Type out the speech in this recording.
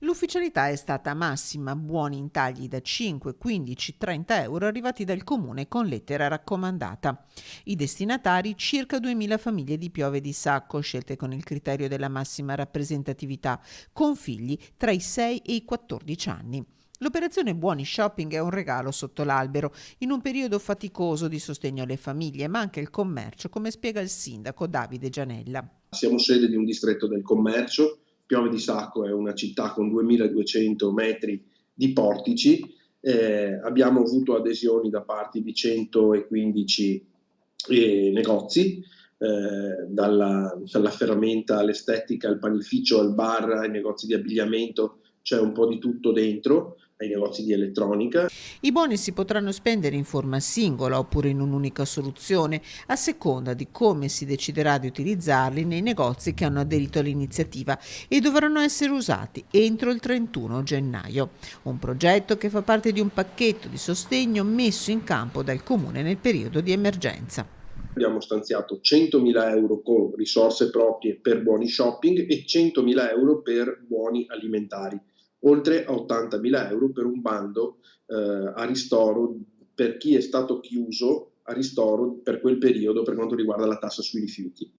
L'ufficialità è stata massima, buoni intagli da 5, 15, 30 euro arrivati dal comune con lettera raccomandata. I destinatari circa 2000 famiglie di Piove di Sacco, scelte con il criterio della massima rappresentatività, con figli tra i 6 e i 14 anni. L'operazione Buoni Shopping è un regalo sotto l'albero, in un periodo faticoso di sostegno alle famiglie, ma anche il commercio, come spiega il sindaco Davide Gianella. Siamo sede di un distretto del commercio. Piove di Sacco è una città con 2200 metri di portici. Abbiamo avuto adesioni da parte di 115 negozi, dalla ferramenta all'estetica, al panificio, al bar, ai negozi di abbigliamento, c'è un po' di tutto dentro, ai negozi di elettronica. I buoni si potranno spendere in forma singola oppure in un'unica soluzione, a seconda di come si deciderà di utilizzarli nei negozi che hanno aderito all'iniziativa e dovranno essere usati entro il 31 gennaio. Un progetto che fa parte di un pacchetto di sostegno messo in campo dal Comune nel periodo di emergenza. Abbiamo stanziato 100.000 euro con risorse proprie per buoni shopping e 100.000 euro per buoni alimentari, oltre a 80.000 euro per un bando a ristoro per chi è stato chiuso a ristoro per quel periodo per quanto riguarda la tassa sui rifiuti.